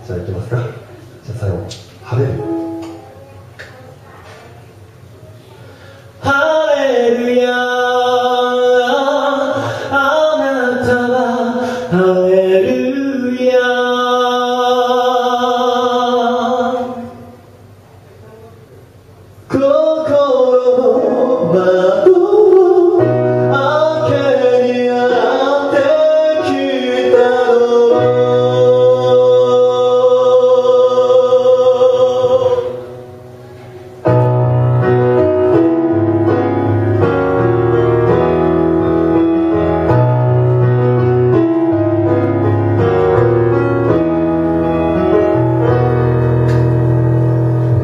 じゃあいきますか。じゃあ最後晴れる。ハレルヤ、あなたはハレルヤ、心の窓を開けにやってきたの。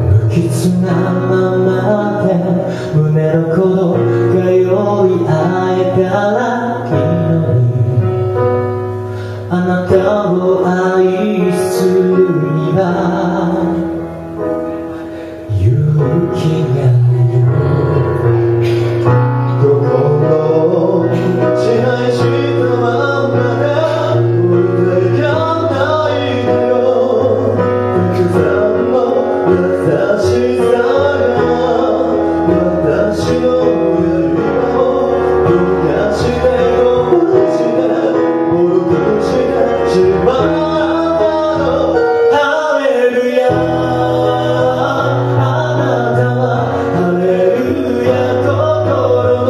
無傷なままで胸の鼓動が酔い合えたらいいのに、あなたを愛するには勇気がいる。心を支配したままで置いていかないでよ。たくさんの優しさが私の指輪を溶かして壊して戻してしまったの。ハレルヤ、あなたはハレルヤ、心の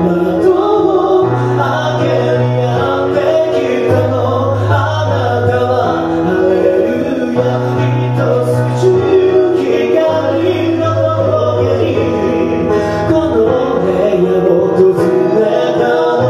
窓を開けにやってきたの。あなたはハレルヤ、一筋の光の峠にこの部屋を訪れたの。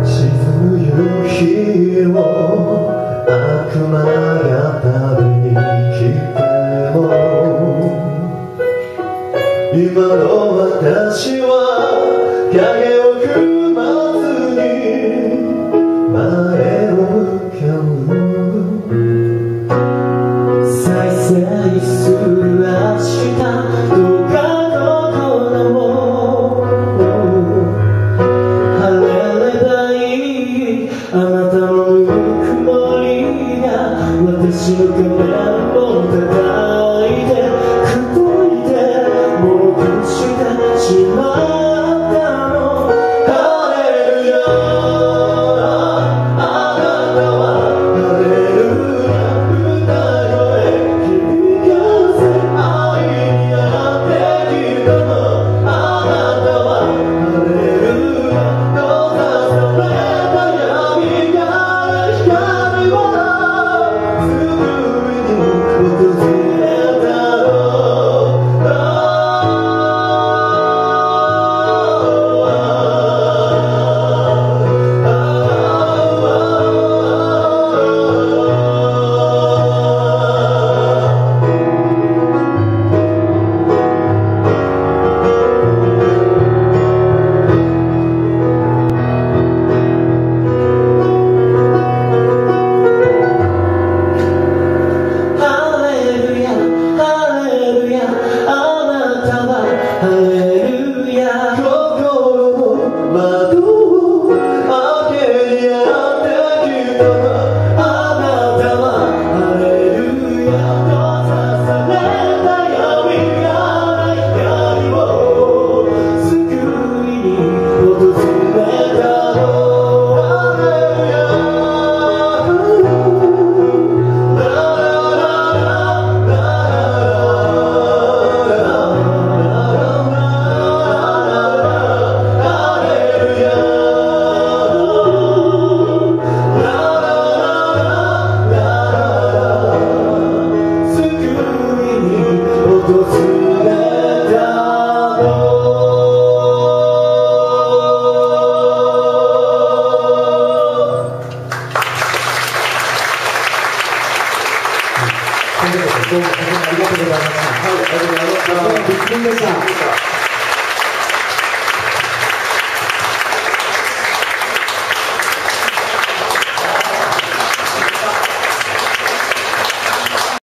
沈む夕日を悪魔が食べに来ても、今の私は影を踏まずに前を向ける。再生する明日、どうか心も晴れればいい。あなたのぬくもりが私の仮面を叩いて砕いて戻してしまったの。ハレルヤ、あなたはハレルヤ、歌声響かせ愛にやってきたの。あなたはハレルヤ、閉ざされた闇から光は救いに訪れたの。ハレルヤ、ハレルヤ、あなたはハレルヤ、心の窓を開けにやってきたの。あなたはハレルヤ、閉ざされた闇から光を救いに訪れたの。ハレルヤ、どうもありがとうございました。はい、ありがとうございました。びっくりでした。